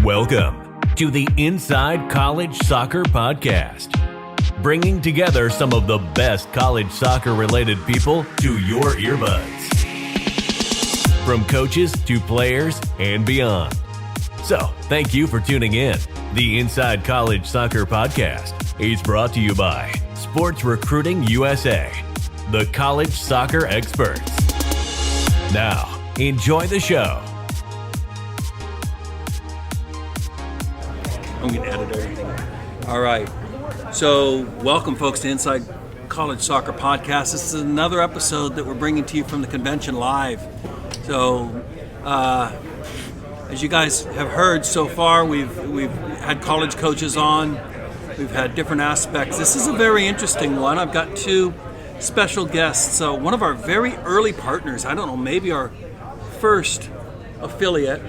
Welcome to the Inside College Soccer Podcast, bringing together some of the best college soccer-related people to your earbuds. From coaches to players and beyond. So, thank you for tuning in. The Inside College Soccer Podcast is brought to you by Sports Recruiting USA, the college soccer experts. Now, enjoy the show. I'm going to edit everything. All right. So, welcome, folks, to Inside College Soccer Podcast. This is another episode that we're bringing to you from the convention live. So, as you guys have heard so far, we've had college coaches on. We've had different aspects. This is a very interesting one. I've got two special guests. So, one of our very early partners, I don't know, maybe our first affiliate,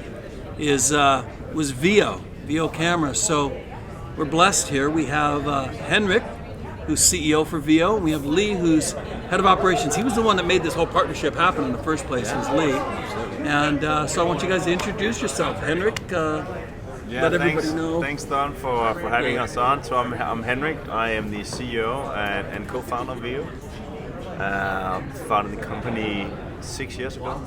was VEO. VEO cameras. So we're blessed here. We have Henrik, who's CEO for VEO, and we have Lee, who's head of operations. He was the one that made this whole partnership happen in the first place. It was Lee. And so I want you guys to introduce yourself. Henrik, let everybody know. Thanks, Don, for having us on. So I'm Henrik. I am the CEO and co-founder of VEO. Founded the company 6 years ago.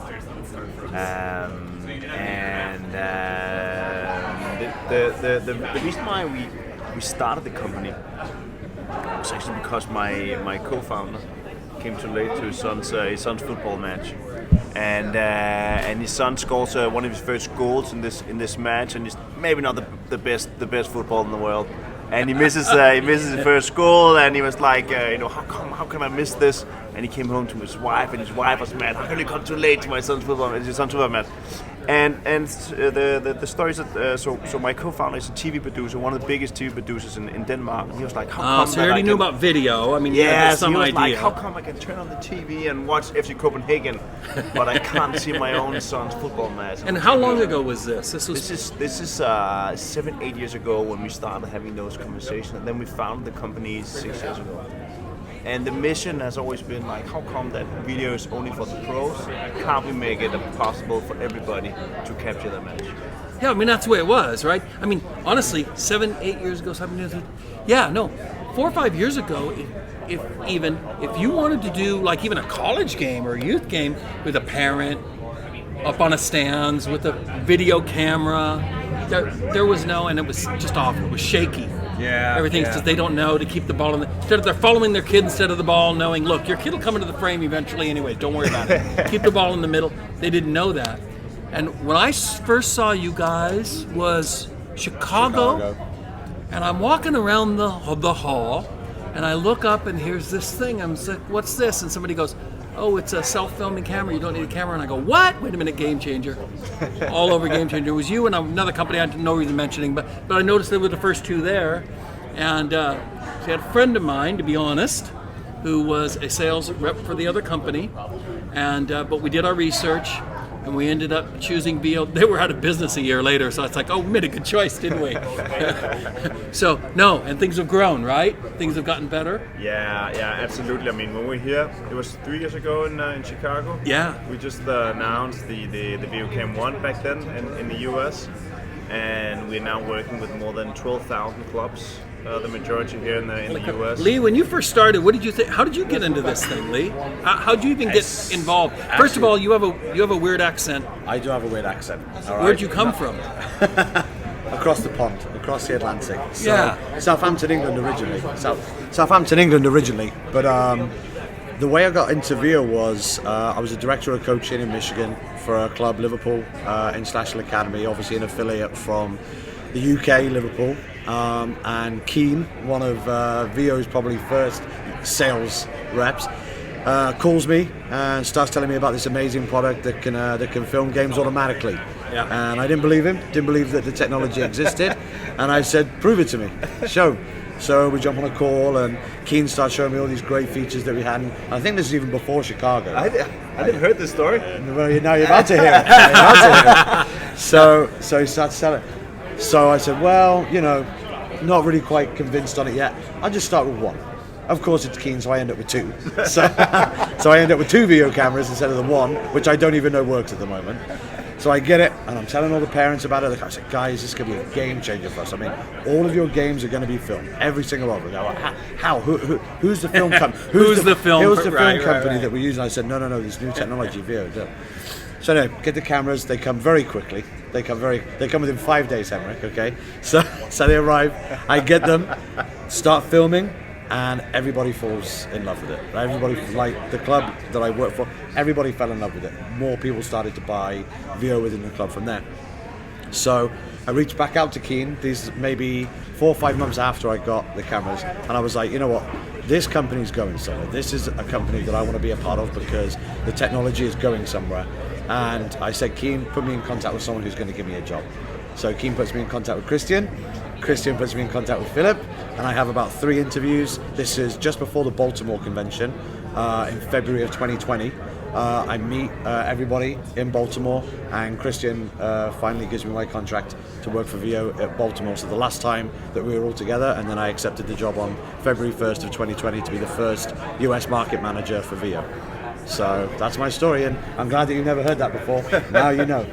The reason why we started the company was actually because my co-founder came too late to his son's football match, and his son scores one of his first goals in this match, and he's maybe not the best football in the world, and he misses his first goal, and he was like, how can I miss this? And he came home to his wife, and his wife was mad. How can you come too late to my son's football match? And the story is that so my co-founder is a TV producer, one of the biggest TV producers in Denmark. And he was like, how come? So you already knew about video. I mean, you had some he was idea. Like, how come I can turn on the TV and watch FC Copenhagen, but I can't see my own son's football match? And how long ago was this? This is 7-8 years ago when we started having those conversations, and then we founded the company 6 years ago. And the mission has always been like, how come that video is only for the pros? Can't we make it possible for everybody to capture the match? Yeah, I mean, that's the way it was, right? I mean, honestly, 7-8 years ago, 7 years ago, 4 or 5 years ago, if you wanted to do like even a college game or a youth game with a parent up on a stands with a video camera, there was no, and it was just awful. It was shaky. Everything's just, they don't know to keep the ball in the, instead of they're following their kid instead of the ball, knowing, look, your kid will come into the frame eventually anyway, don't worry about it. Keep the ball in the middle. They didn't know that. And when I first saw you guys was Chicago. And I'm walking around the hall, and I look up, and here's this thing. I'm like, what's this? And somebody goes, oh, it's a self-filming camera. You don't need a camera. And I go, what? Wait a minute, Game Changer. All over Game Changer. It was you and another company I had no reason mentioning, but I noticed they were the first two there. And so I had a friend of mine, to be honest, who was a sales rep for the other company. And but we did our research, and we ended up choosing VEO. They were out of business a year later, so it's like, oh, we made a good choice, didn't we? So, no, and things have grown, right? Things have gotten better? Yeah, absolutely. I mean, when we were here, it was 3 years ago in Chicago. Yeah. We just announced the VEO Cam 1 back then in the US, and we're now working with more than 12,000 clubs. The majority here in the US. Lee, when you first started, what did you think? How did you get into this thing, Lee? How did you even get involved? First of all, you have a weird accent. I do have a weird accent. All right? Where'd you come from? Across the pond, across the Atlantic. So, Yeah. Southampton, England originally. Southampton, England originally. But the way I got into VEO was I was a director of coaching in Michigan for a club, Liverpool International Academy, obviously an affiliate from the UK, Liverpool. And Keane, one of VEO's probably first sales reps, calls me and starts telling me about this amazing product that can film games automatically. Yeah. And I didn't believe him, didn't believe that the technology existed, and I said, prove it to me, show. So we jump on a call, and Keane starts showing me all these great features that we had. And I think this is even before Chicago. I didn't heard this story. Well, now you're about to hear it. So he starts selling. So I said, well, not really quite convinced on it yet. I'll just start with one. Of course, it's Keane, so I end up with two. So I end up with two VEO cameras instead of the one, which I don't even know works at the moment. So I get it, and I'm telling all the parents about it. I said, guys, this is going to be a game changer for us. I mean, all of your games are going to be filmed, every single one of them. They're like, how? Who's the film company? Who's the film company that we use? And I said, no, this new technology, VEO. So no, get the cameras. They come very quickly. They come within 5 days, Henrik. Okay, so they arrive. I get them, start filming, and everybody falls in love with it. Everybody, like the club that I work for, everybody fell in love with it. More people started to buy VEO within the club from there. So I reached back out to Keen, these maybe 4 or 5 months after I got the cameras, and I was like, you know what, this company's going somewhere. This is a company that I want to be a part of because the technology is going somewhere. And I said, Keen, put me in contact with someone who's going to give me a job. So Keen puts me in contact with Christian puts me in contact with Philip, and I have about 3 interviews. This is just before the Baltimore convention in February of 2020. I meet everybody in Baltimore, and Christian finally gives me my contract to work for VEO at Baltimore. So the last time that we were all together, and then I accepted the job on February 1st of 2020 to be the first US market manager for VEO. So that's my story, and I'm glad that you've never heard that before. Now you know.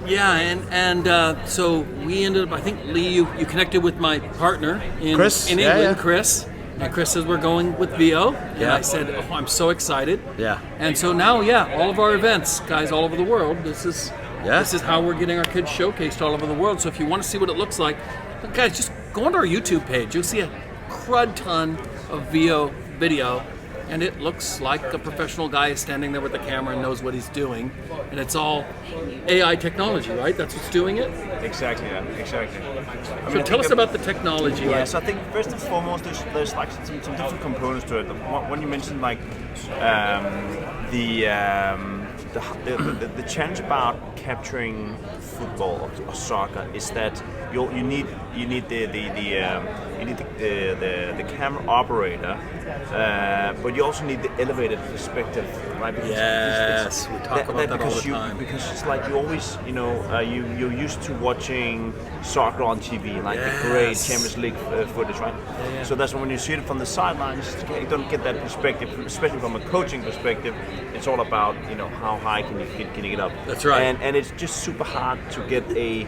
Yeah, and so we ended up, I think, Lee, you connected with my partner in England, Chris. And Chris says we're going with VEO. And I said, I'm so excited. Yeah. And so now, all of our events, guys all over the world, this is how we're getting our kids showcased all over the world. So if you want to see what it looks like, guys, just go onto our YouTube page. You'll see a crud ton of VEO video. And it looks like a professional guy is standing there with the camera and knows what he's doing. And it's all AI technology, right? That's what's doing it? Exactly. So tell us about the technology. Yes, I think first and foremost, there's like some different components to it. When you mentioned like the challenge about capturing football or soccer is that you need the camera operator, but you also need the elevated perspective, right? Because we talk about that all the time. Because it's like you always, you're used to watching soccer on TV, like the great Champions League footage, right? Yeah. So that's when you see it from the sidelines, you don't get that perspective, especially from a coaching perspective. It's all about, how high can you get up? That's right. And it's just super hard to get a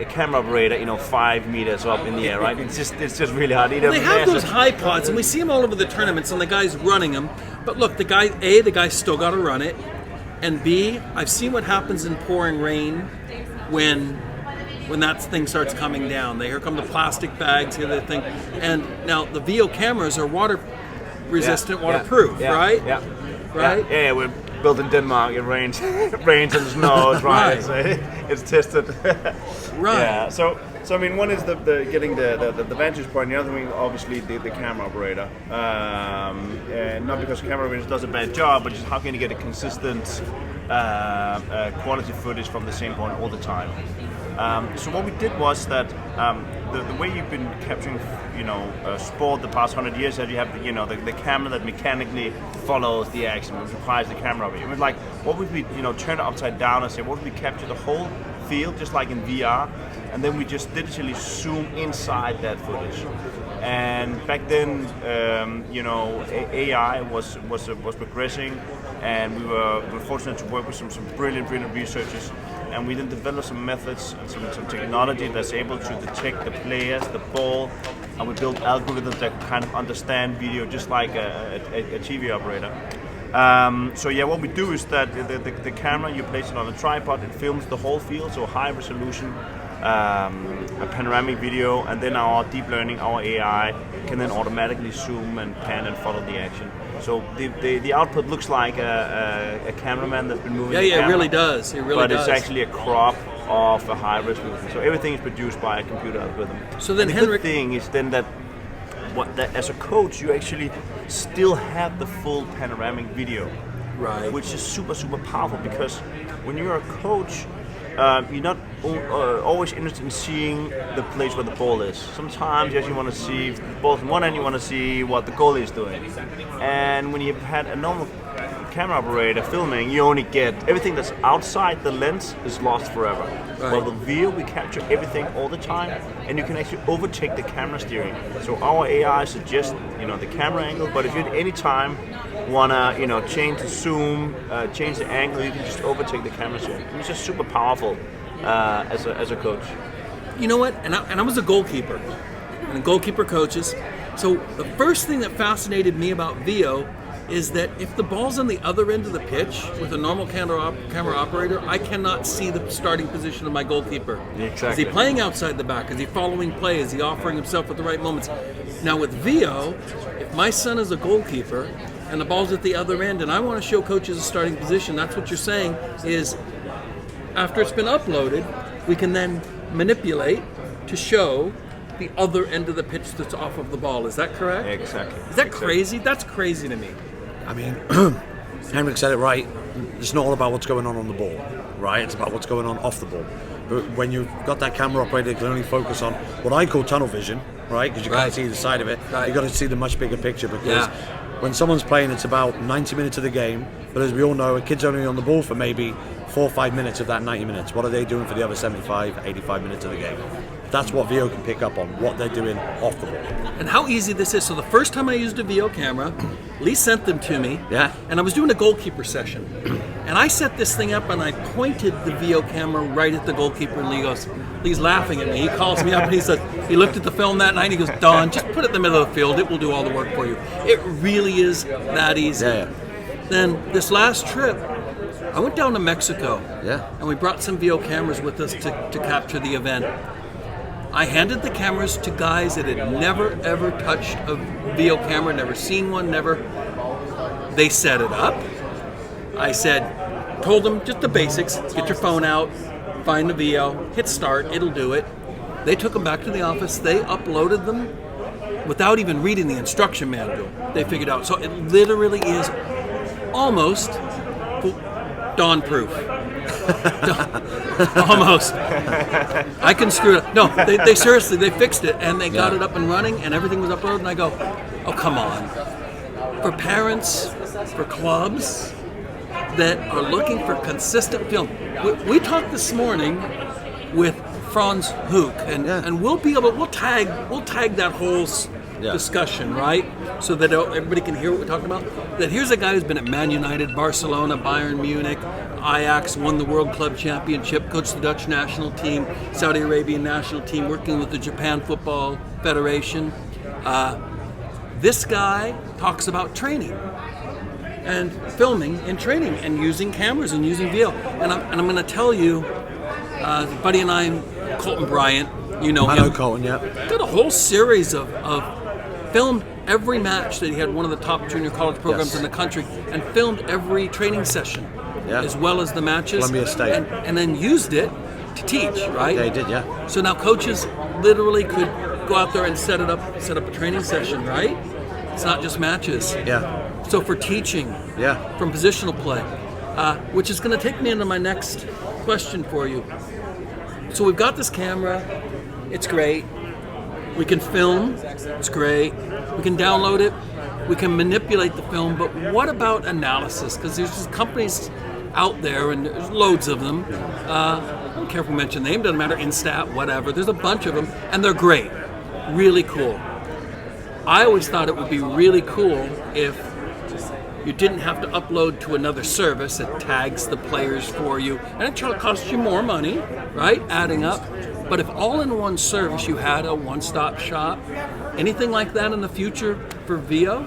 camera operator, 5 meters up in the air, right? It's just really hard. They have those high pods, and we see them all over the tournaments, and the guy's running them. But look, the guy's still got to run it, and B, I've seen what happens in pouring rain when that thing starts coming down. Here come the plastic bags, here the thing, and now the VEO cameras are water resistant, waterproof, right? Yeah. Right? Yeah, we're built in Denmark. It rains, and snows, right? Right. So it's tested. Right. Yeah. So I mean, one is the getting the vantage point. The other thing, obviously, the camera operator. And not because the camera operator does a bad job, but just how can you get a consistent quality footage from the same point all the time? So what we did was that the way you've been capturing, sport the past 100 years, that you have the camera that mechanically follows the action, which requires the camera of it. It was like, what would we turn it upside down and say, what would we capture the whole field, just like in VR, and then we just digitally zoom inside that footage. And back then, AI was progressing, and we were fortunate to work with some brilliant researchers. And we then developed some methods and some technology that's able to detect the players, the ball, and we built algorithms that can kind of understand video just like a TV operator. What we do is that the camera, you place it on a tripod, it films the whole field, so high resolution, a panoramic video, and then our deep learning, our AI, can then automatically zoom and pan and follow the action. So the output looks like a cameraman that's been moving the camera. It really does. But it's actually a crop of a high resolution. So everything is produced by a computer algorithm. So then, the Henrik, good thing is then that as a coach, you actually still have the full panoramic video, right? Which is super, super powerful, because when you're a coach, you're not always interested in seeing the place where the ball is. Sometimes you actually want to see the ball from one end, you want to see what the goalie is doing. And when you've had a normal camera operator filming, you only get everything that's outside the lens is lost forever. Right. Well, the VEO, we capture everything all the time, and you can actually overtake the camera steering. So our AI suggests, the camera angle, but if you at any time wanna change the zoom, change the angle, you can just overtake the camera zoom. It's just super powerful as a coach. You know what? And I was a goalkeeper, and goalkeeper coaches. So the first thing that fascinated me about VEO is that if the ball's on the other end of the pitch with a normal camera operator, I cannot see the starting position of my goalkeeper. Exactly. Is he playing outside the back? Is he following play? Is he offering himself at the right moments? Now with VEO, if my son is a goalkeeper and the ball's at the other end and I want to show coaches a starting position, that's what you're saying is after it's been uploaded, we can then manipulate to show the other end of the pitch that's off of the ball. Is that correct? Exactly. Is that crazy? That's crazy to me. I mean, Henrik said it right. It's not all about what's going on the ball, right? It's about what's going on off the ball. But when you've got that camera operator, you can only focus on what I call tunnel vision, right? Because you can't see the side of it. Right. You've got to see the much bigger picture because when someone's playing, it's about 90 minutes of the game. But as we all know, a kid's only on the ball for maybe 4 or 5 minutes of that 90 minutes. What are they doing for the other 75, 85 minutes of the game? That's what VEO can pick up on, what they're doing off the ball. And how easy this is. So the first time I used a VEO camera, Lee sent them to me. Yeah. And I was doing a goalkeeper session. And I set this thing up and I pointed the VEO camera right at the goalkeeper and Lee's laughing at me. He calls me up and he says, he looked at the film that night and he goes, Don, just put it in the middle of the field. It will do all the work for you. It really is that easy. Yeah. Then this last trip, I went down to Mexico. Yeah. And we brought some VEO cameras with us to capture the event. I handed the cameras to guys that had never ever touched a VEO camera, never seen one, never. They set it up. I told them just the basics, get your phone out, find the VEO, hit start, it'll do it. They took them back to the office, they uploaded them without even reading the instruction manual. They figured out. So it literally is almost Dawn-proof. Almost. I can screw it up. No, they seriously, they fixed it and they got it up and running and everything was uploaded and I go, oh, come on. For parents, for clubs that are looking for consistent film. We talked this morning with Franz Hook and we'll tag that whole discussion, right? So that everybody can hear what we're talking about. That here's a guy who's been at Man United, Barcelona, Bayern Munich, Ajax, won the World Club Championship, coached the Dutch national team, Saudi Arabian national team, working with the Japan Football Federation. This guy talks about training and filming and training and using cameras and using VEO. And I'm going to tell you, buddy and I, Colton Bryant, you know him. I know Colton, yeah. Did a whole series of filmed every match that he had one of the top junior college programs in the country and filmed every training session as well as the matches. Columbia State. And then used it to teach, right? They did, yeah. So now coaches literally could go out there and set up a training session, right? It's not just matches. Yeah. So for teaching, from positional play, which is going to take me into my next question for you. So we've got this camera, it's great. We can film, it's great. We can download it, we can manipulate the film, but what about analysis? Because there's just companies out there, and there's loads of them. I don't care if we mention the name, doesn't matter, Instat, whatever. There's a bunch of them, and they're great, really cool. I always thought it would be really cool if you didn't have to upload to another service that tags the players for you, and it costs you more money, right? Adding up. But if all in one service you had a one-stop shop, anything like that in the future for VEO?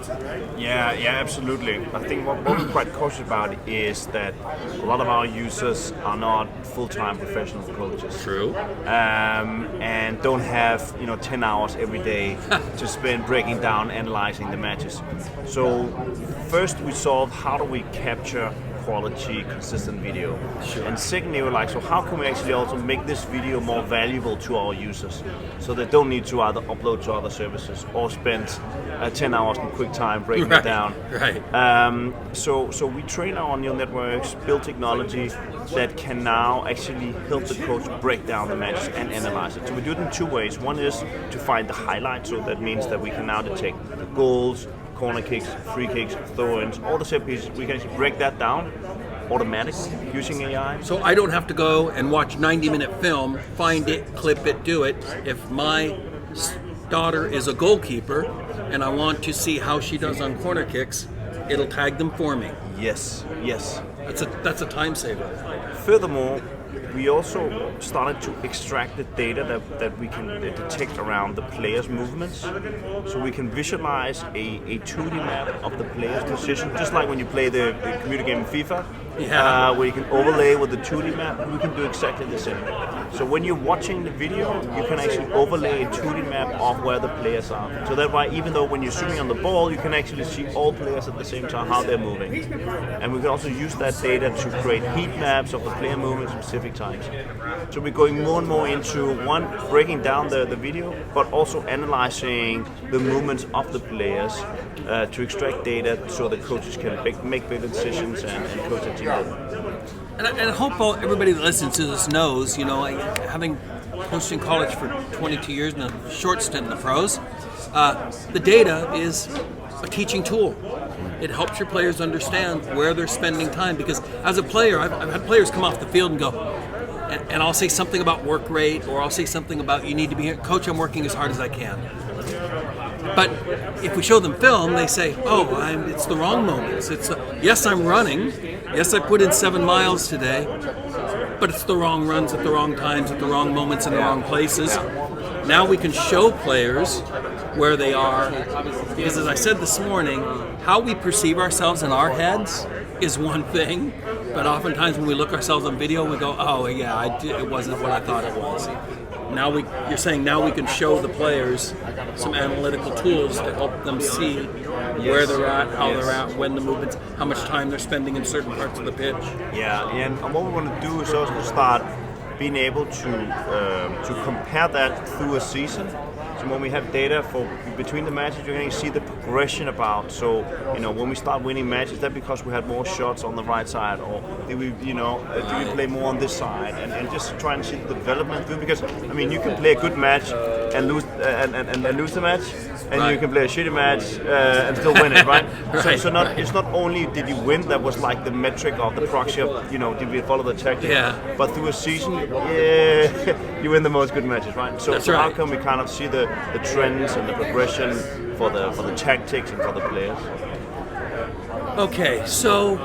Yeah, absolutely. I think what we're quite cautious about is that a lot of our users are not full-time professional coaches. True. And don't have 10 hours every day to spend breaking down, analyzing the matches. So first we solved how do we capture quality, consistent video. Sure. And secondly, we're like, so how can we actually also make this video more valuable to our users so they don't need to either upload to other services or spend 10 hours in QuickTime breaking it down. Right. So we train our neural networks, build technology that can now actually help the coach break down the matches and analyze it. So we do it in two ways. One is to find the highlights, so that means that we can now detect the goals, corner kicks, free kicks, throw-ins, all the set pieces. We can actually break that down automatically using AI. So I don't have to go and watch 90-minute film, find it, clip it, do it. If my daughter is a goalkeeper and I want to see how she does on corner kicks, it'll tag them for me. Yes. That's a time saver. Furthermore, we also started to extract the data that we can detect around the players' movements. So we can visualize a 2D map of the player's position, just like when you play the computer game FIFA, where you can overlay with the 2D map. We can do exactly the same. So when you're watching the video, you can actually overlay a 2D map of where the players are. So that way, even though when you're shooting on the ball, you can actually see all players at the same time, how they're moving. And we can also use that data to create heat maps of the player movements at specific times. So we're going more and more into, one, breaking down the video, but also analyzing the movements of the players to extract data so the coaches can make better decisions and coach the team better. And I hope everybody that listens to this knows, having coached in college for 22 years and a short stint in the pros, the data is a teaching tool. It helps your players understand where they're spending time, because as a player, I've had players come off the field and go, and I'll say something about work rate, or I'll say something about you need to be here. Coach, I'm working as hard as I can. But if we show them film, they say, it's the wrong moments. Yes, I'm running. Yes, I put in 7 miles today, but it's the wrong runs at the wrong times, at the wrong moments, in the wrong places. Now we can show players where they are, because as I said this morning, how we perceive ourselves in our heads is one thing, but oftentimes when we look ourselves on video, we go, it wasn't what I thought it was. You're saying now we can show the players some analytical tools to help them see where they're at, how they're at, when the movements, how much time they're spending in certain parts of the pitch. Yeah, and what we want to do is also start being able to compare that through a season. So when we have data for between the matches, you're going to see the progression about. So when we start winning matches, is that because we had more shots on the right side, or did we play more on this side, and just try and see the development through. Because you can play a good match and lose and lose the match, and you can play a shitty match and still win it, right? So it's not only did you win that was like the metric of the proxy of did we follow the tactic, but through a season, you win the most good matches, right? So how can we kind of see the trends and the progression for the tactics and for the players? Okay, so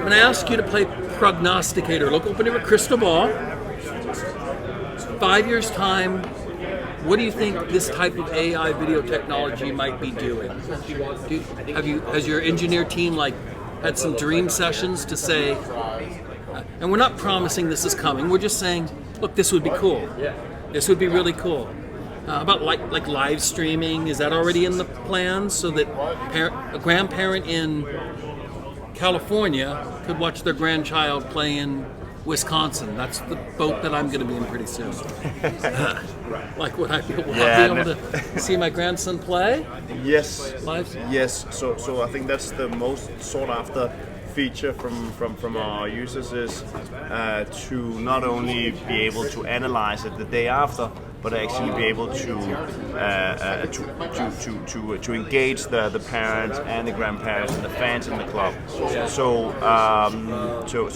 when I ask you to play prognosticator, look, open your crystal ball. 5 years' time, what do you think this type of AI video technology might be doing? Has your engineer team had some dream sessions to say, and we're not promising this is coming, we're just saying, look, this would be cool. This would be really cool. About like live streaming, is that already in the plans so that a grandparent in California could watch their grandchild play in Wisconsin? That's the boat that I'm going to be in pretty soon. Will I be able to see my grandson play? Yes. Live? Yes. So I think that's the most sought after feature from our users is to not only be able to analyze it the day after, but actually be able to engage the parents and the grandparents and the fans in the club. So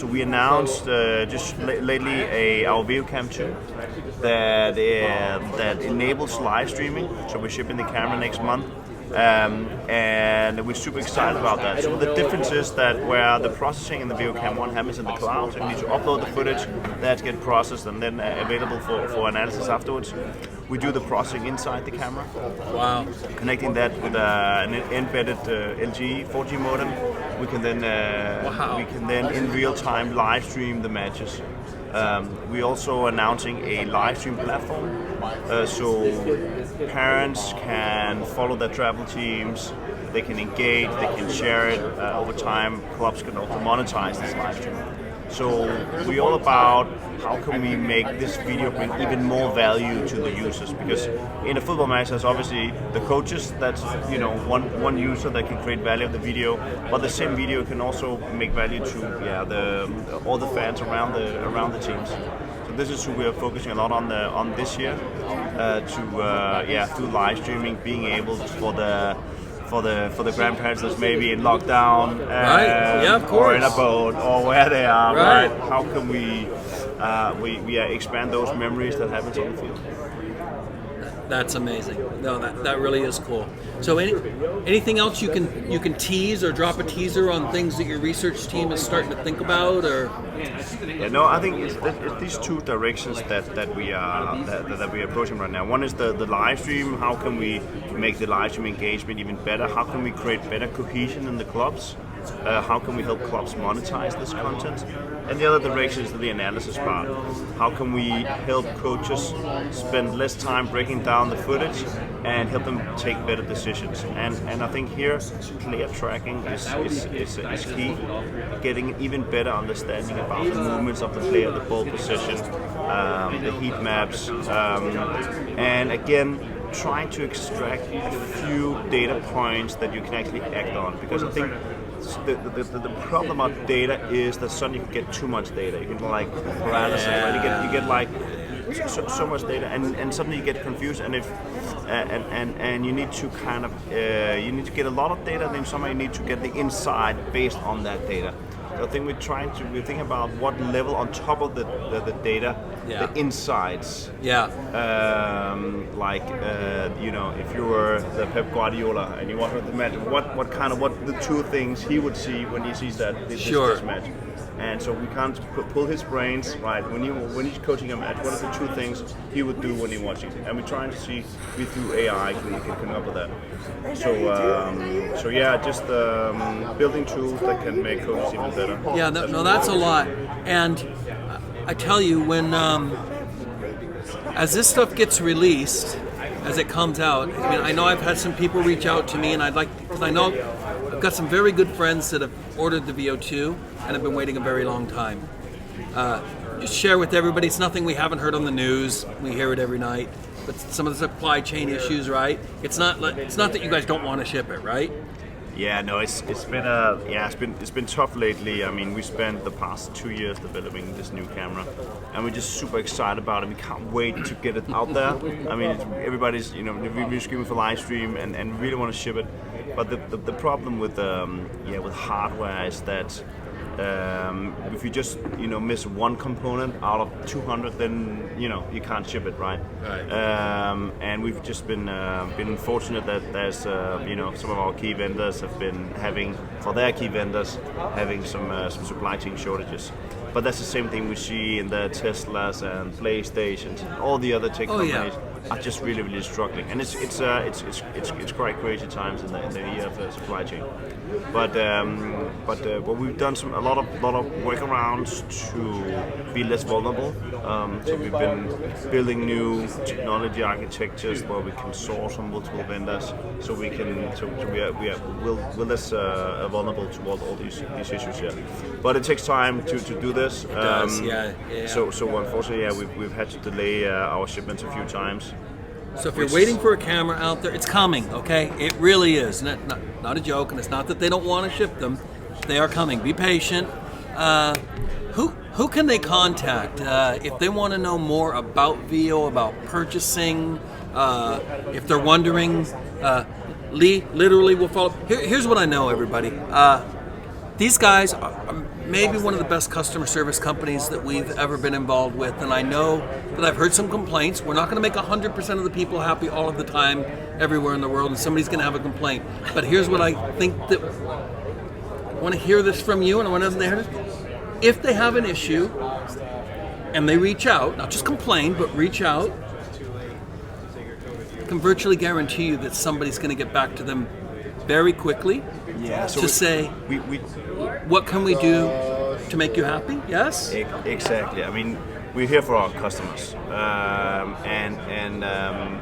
we announced just lately our VEO Cam 2 that enables live streaming. So we're shipping the camera next month. And we're super excited about that. So the difference is that where the processing in the VEO Cam 1 happens in the cloud, so you need to upload the footage, that gets processed and then available for analysis afterwards. We do the processing inside the camera. Wow. Connecting that with an embedded LTE 4G modem, we can then in real time live stream the matches. We're also announcing a live stream platform, so parents can follow their travel teams, they can engage, they can share it over time. Clubs can also monetize this live stream. So we're all about how can we make this video bring even more value to the users, because in a football match there's obviously the coaches, that's one user that can create value of the video, but the same video can also make value to all the fans around the teams. So this is who we are focusing a lot on this year, through live streaming, being able for the grandparents that's maybe in lockdown, of course, or in a boat, or where they are, right? How can we expand those memories that happen on the field? That's amazing. No, that really is cool. So anything else you can tease or drop a teaser on things that your research team is starting to think about, or? Yeah, no, I think it's these two directions that we are approaching right now. One is the live stream. How can we make the live stream engagement even better? How can we create better cohesion in the clubs? How can we help clubs monetize this content? And the other direction is the analysis part. How can we help coaches spend less time breaking down the footage and help them take better decisions? And I think here, player tracking is key. Getting even better understanding about the movements of the player, the ball position, the heat maps, and again, trying to extract a few data points that you can actually act on. Because I think the problem about data is that suddenly you can get too much data. You can like paralysis, right? You get like so much data, and suddenly you get confused. And and you need to kind of you need to get a lot of data, and then somehow you need to get the insight based on that data. So I think we're thinking about what level on top of the data, the insights. Yeah. If you were the Pep Guardiola and you wanted to imagine what the two things he would see when he sees this match. And so we can't pull his brains, right? When he's coaching a match, what are the two things he would do when he's watching? And we're trying to see through AI we can come up with that. So just building tools that can make coaches even better. Yeah, that's a lot. And I tell you, when as this stuff gets released, as it comes out, I mean, I know I've had some people reach out to me, and because I know I've got some very good friends that have ordered the VO2 and have been waiting a very long time. Just share with everybody, it's nothing we haven't heard on the news. We hear it every night. But some of the supply chain issues, right? It's not that you guys don't want to ship it, right? Yeah, no, it's been tough lately. I mean, we spent the past 2 years developing this new camera, and we're just super excited about it. We can't wait to get it out there. I mean, everybody's we're screaming for live stream and really want to ship it. But the problem with hardware is that if you just miss one component out of 200, then you can't ship it, right? And we've just been fortunate that there's some of our key vendors have been having some supply chain shortages. But that's the same thing we see in the Teslas and PlayStations and all the other tech companies are just really struggling, and it's quite crazy times in the EF supply chain. But we've done a lot of workarounds to be less vulnerable. So we've been building new technology architectures where we can source from multiple vendors, so we're less vulnerable towards all these issues here. But it takes time to do this. It does, yeah. So unfortunately, we've had to delay our shipments a few times. So if you're waiting for a camera out there, it's coming, okay? It really is. Not a joke, and it's not that they don't want to ship them. They are coming. Be patient. Who can they contact if they want to know more about VEO, about purchasing? If they're wondering, Lee literally will follow. Here's what I know, everybody. These guys are maybe one of the best customer service companies that we've ever been involved with, and I know that I've heard some complaints. We're not going to make 100% of the people happy all of the time everywhere in the world, and somebody's going to have a complaint. But here's what I think that I want to hear this from you, and I want to hear this. If they have an issue and they reach out, not just complain, but reach out, I can virtually guarantee you that somebody's going to get back to them very quickly say, what can we do to make you happy? Yes? Exactly. I mean, we're here for our customers, and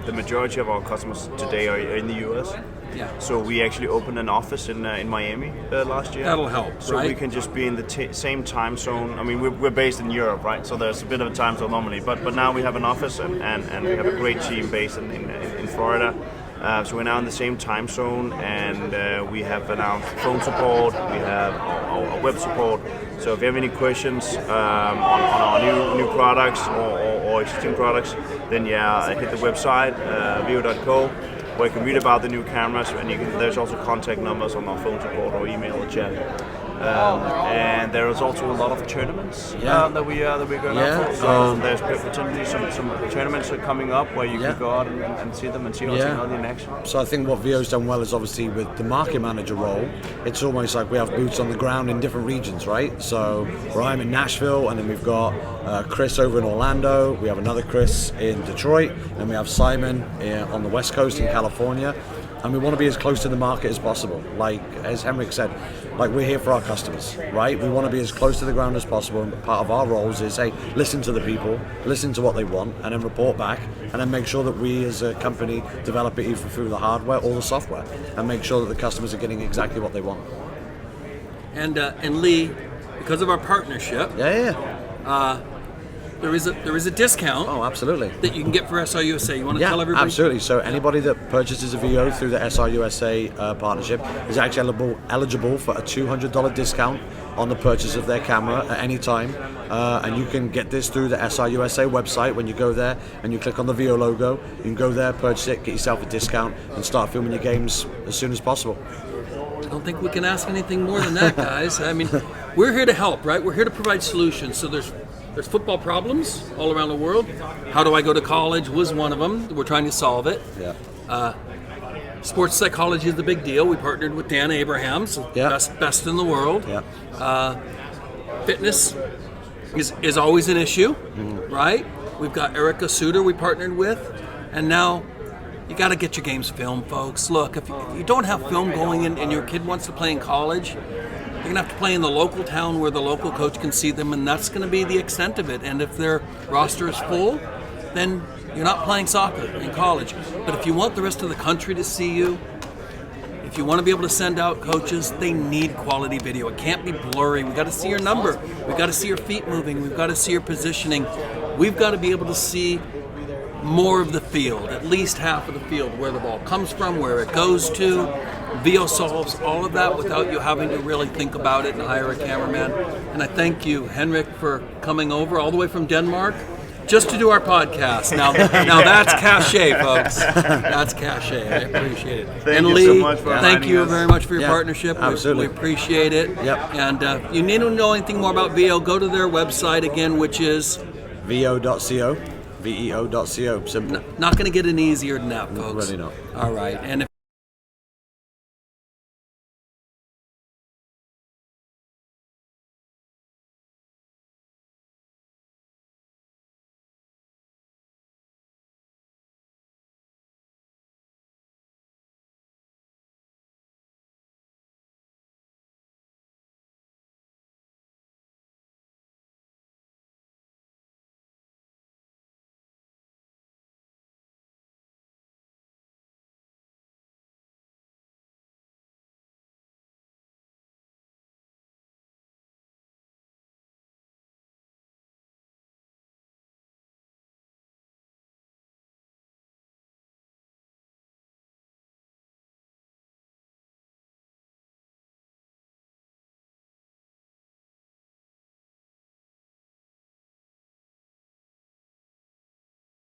the majority of our customers today are in the US. Yeah. So we actually opened an office in Miami last year. That'll help, so right? We can just be in the same time zone. I mean, we're based in Europe, right? So there's a bit of a time zone normally, but now we have an office and we have a great team based in Florida. So we're now in the same time zone, and we have announced phone support, we have our web support. So if you have any questions on our new products or existing products, then hit the website, VEO.co, where you can read about the new cameras, and there's also contact numbers on our phone support or email or chat. And there is also a lot of tournaments that we're going out for. So there's potentially some tournaments are coming up where you can go out and see them and see our technology in action. So I think what VEO's done well is obviously with the market manager role, it's almost like we have boots on the ground in different regions, right? So where I'm in Nashville, and then we've got Chris over in Orlando, we have another Chris in Detroit, and we have Simon on the West Coast in California. And we want to be as close to the market as possible. Like, as Henrik said, like, we're here for our customers, right? We want to be as close to the ground as possible, and part of our roles is, hey, listen to the people, listen to what they want, and then report back, and then make sure that we as a company develop it either through the hardware or the software, and make sure that the customers are getting exactly what they want. And Lee, because of our partnership, there is a discount. Oh, absolutely. That you can get for SRUSA. You want to tell everybody? Absolutely. So anybody that purchases a VEO through the SRUSA partnership is actually eligible for a $200 discount on the purchase of their camera at any time. And you can get this through the SRUSA website. When you go there and you click on the VEO logo, you can go there, purchase it, get yourself a discount, and start filming your games as soon as possible. I don't think we can ask anything more than that, guys. I mean, we're here to help, right? We're here to provide solutions. So there's football problems all around the world. How do I go to college was one of them. We're trying to solve it. Sports psychology is the big deal. We partnered with Dan Abrahams, best in the world. Fitness is always an issue, right? We've got Erica Suter we partnered with, and now you got to get your games filmed, folks. Look, if you don't have film going and your kid wants to play in college, they're going to have to play in the local town where the local coach can see them, and that's going to be the extent of it. And if their roster is full, then you're not playing soccer in college. But if you want the rest of the country to see you, if you want to be able to send out coaches, they need quality video. It can't be blurry. We've got to see your number. We've got to see your feet moving. We've got to see your positioning. We've got to be able to see more of the field, at least half of the field, where the ball comes from, where it goes to. VEO solves all of that without you having to really think about it and hire a cameraman. And I thank you, Henrik, for coming over all the way from Denmark just to do our podcast. Now that's cachet, folks. That's cachet. I appreciate it. Thank and you Lee, so much for thank you us. very much for your partnership. Absolutely. We appreciate it. And if you need to know anything more about VEO, go to their website again, which is VEO.co. VEO.co. Simple. Not going to get any easier than that, folks. Really not. All right. And